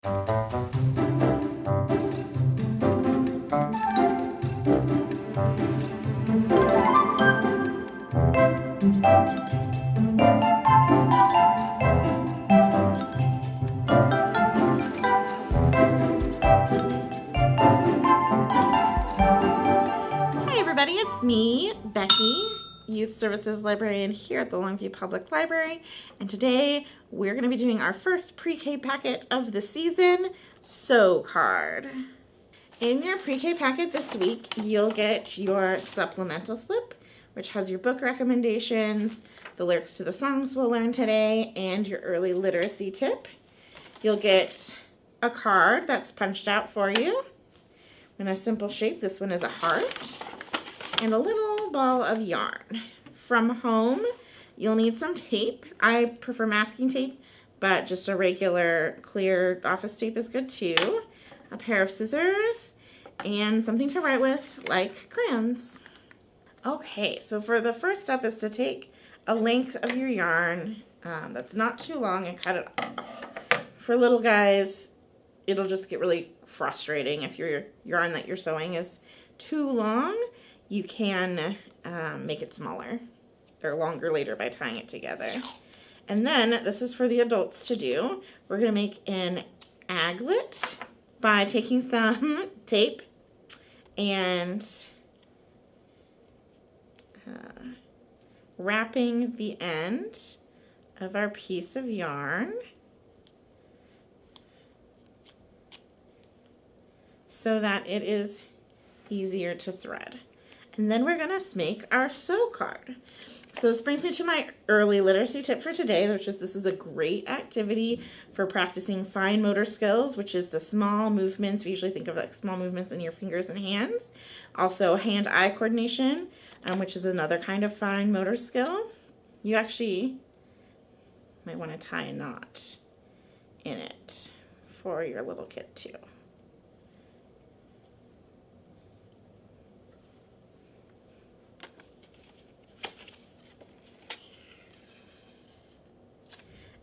It's me, Becky, Youth Services Librarian here at the Longview Public Library, and today we're going to be doing our first pre-K packet of the season, Sew Card. In your pre-K packet this week, you'll get your supplemental slip, which has your book recommendations, the lyrics to the songs we'll learn today, and your early literacy tip. You'll get a card that's punched out for you in a simple shape. This one is a heart. And a little ball of yarn. From home, you'll need some tape. I prefer masking tape, but just a regular clear office tape is good too. A pair of scissors and something to write with, like crayons. Okay, so for the first step is to take a length of your yarn that's not too long and cut it off. For little guys, it'll just get really frustrating if your yarn that you're sewing is too long. You can make it smaller or longer later by tying it together. And then this is for the adults to do. We're going to make an aglet by taking some tape and wrapping the end of our piece of yarn so that it is easier to thread. And then we're going to make our sew card. So this brings me to my early literacy tip for today, which is this is a great activity for practicing fine motor skills, which is the small movements. We usually think of like small movements in your fingers and hands. Also hand-eye coordination, which is another kind of fine motor skill. You actually might want to tie a knot in it for your little kid too.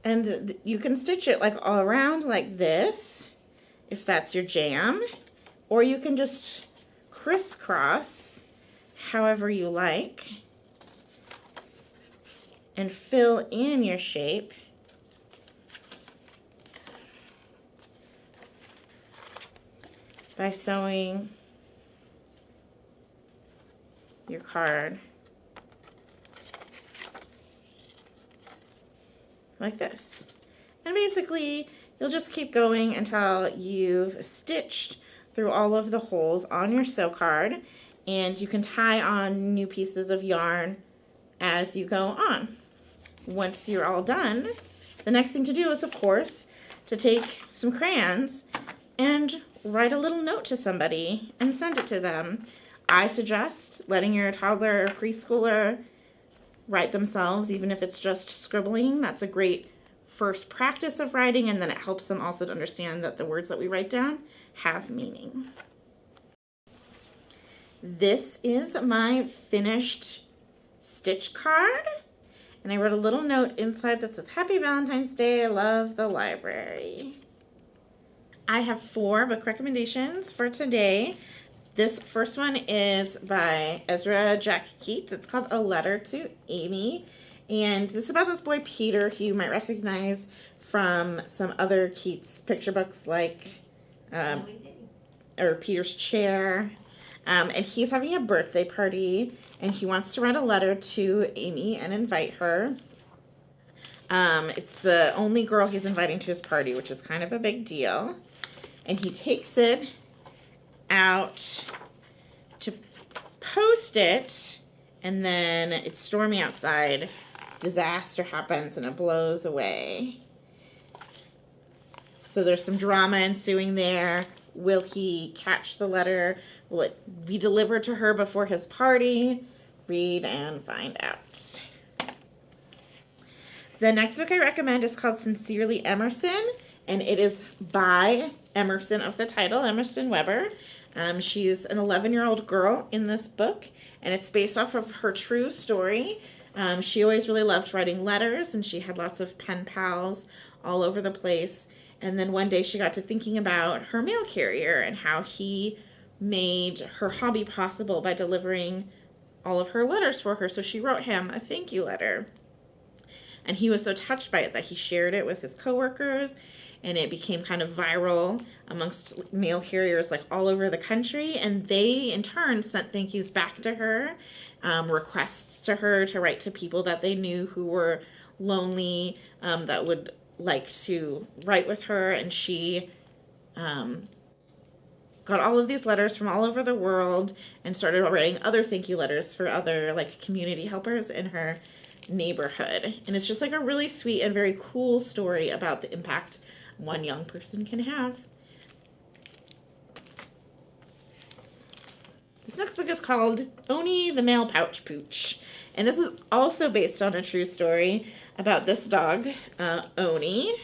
And you can stitch it like all around like this, if that's your jam, or you can just crisscross however you like and fill in your shape by sewing your card like this. And basically, you'll just keep going until you've stitched through all of the holes on your sew card, and you can tie on new pieces of yarn as you go on. Once you're all done, the next thing to do is, of course, to take some crayons and write a little note to somebody and send it to them. I suggest letting your toddler or preschooler write themselves, even if it's just scribbling. That's a great first practice of writing, and then it helps them also to understand that the words that we write down have meaning. This is my finished stitch card, and I wrote a little note inside that says, "Happy Valentine's Day, I love the library." I have 4 book recommendations for today. This first one is by Ezra Keats. It's called A Letter to Amy. And this is about this boy, Peter, who you might recognize from some other Keats picture books like or Peter's Chair. And he's having a birthday party, and he wants to write a letter to Amy and invite her. It's the only girl he's inviting to his party, which is kind of a big deal. And he takes it out to post it, and then it's stormy outside. Disaster happens and it blows away. So there's some drama ensuing there. Will he catch the letter? Will it be delivered to her before his party? Read and find out. The next book I recommend is called Sincerely Emerson, and it is by Emerson of the title, Emerson Weber. She's an 11-year-old girl in this book, and it's based off of her true story. She always really loved writing letters, and she had lots of pen pals all over the place. And then one day she got to thinking about her mail carrier and how he made her hobby possible by delivering all of her letters for her. So she wrote him a thank you letter. And he was so touched by it that he shared it with his coworkers, and it became kind of viral amongst mail carriers like all over the country. And they in turn sent thank yous back to her, requests to her to write to people that they knew who were lonely, that would like to write with her. And she got all of these letters from all over the world and started writing other thank you letters for other like community helpers in her neighborhood. And it's just like a really sweet and very cool story about the impact one young person can have. This next book is called Oni the Mail Pouch Pooch. And this is also based on a true story about this dog, Oni,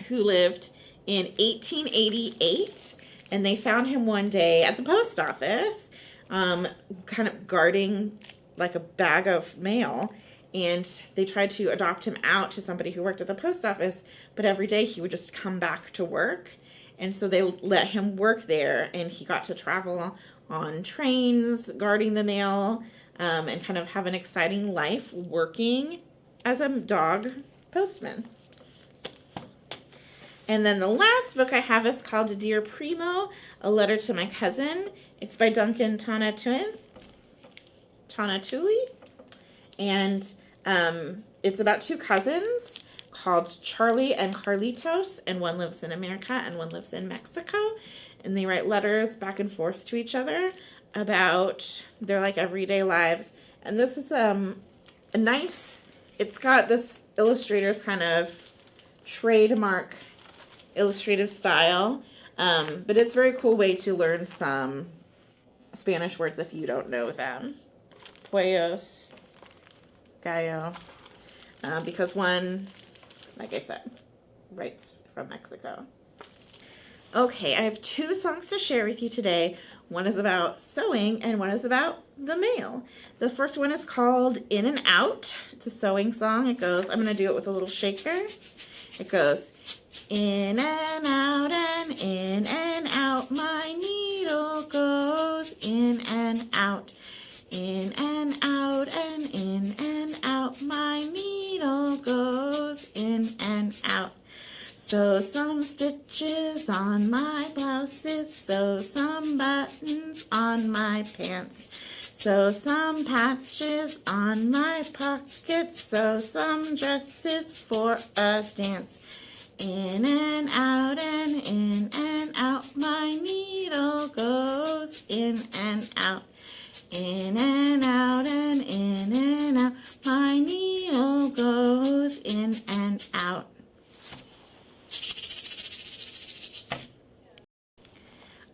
who lived in 1888. And they found him one day at the post office, kind of guarding like a bag of mail. And they tried to adopt him out to somebody who worked at the post office, but every day he would just come back to work. And so they let him work there, and he got to travel on trains, guarding the mail, and kind of have an exciting life working as a dog postman. And then the last book I have is called Dear Primo, A Letter to My Cousin. It's by Duncan Tonatiuh. And it's about two cousins called Charlie and Carlitos, and one lives in America and one lives in Mexico. And they write letters back and forth to each other about their like everyday lives. And this is a nice, it's got this illustrator's kind of trademark illustrative style, but it's a very cool way to learn some Spanish words if you don't know them. Pollos, gallo, because one, like I said, writes from Mexico. Okay, I have two songs to share with you today. One is about sewing and one is about the mail. The first one is called In and Out. It's a sewing song. It goes, I'm going to do it with a little shaker. It goes, in and out and in and out, my needle goes in and out. In and out and in and out, my needle goes in and out. Sew some stitches on my blouses, sew some buttons on my pants, sew some patches on my pockets, sew some dresses for a dance. In and out and in and out, my needle goes in and out. In and out and in and out, my needle goes in and out.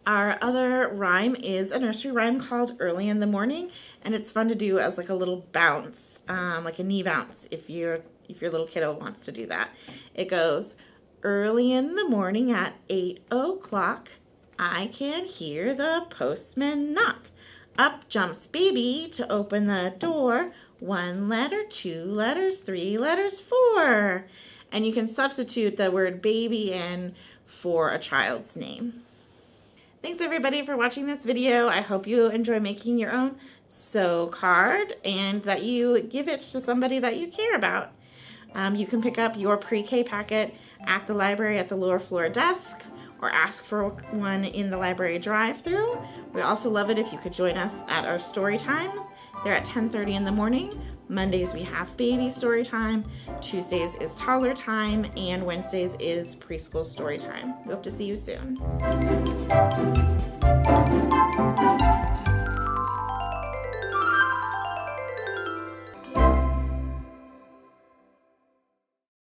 Our other rhyme is a nursery rhyme called Early in the Morning, and it's fun to do as like a little bounce, like a knee bounce if your little kiddo wants to do that. It goes, early in the morning at 8 o'clock, I can hear the postman knock. Up jumps baby to open the door. 1 letter, 2 letters, 3 letters, 4. And you can substitute the word baby in for a child's name. Thanks everybody for watching this video. I hope you enjoy making your own sew card and that you give it to somebody that you care about. You can pick up your pre-K packet at the library at the lower floor desk, or ask for one in the library drive-thru. We'd also love it if you could join us at our story times. They're at 10:30 in the morning. Mondays we have baby story time, Tuesdays is toddler time, and Wednesdays is preschool story time. We hope to see you soon.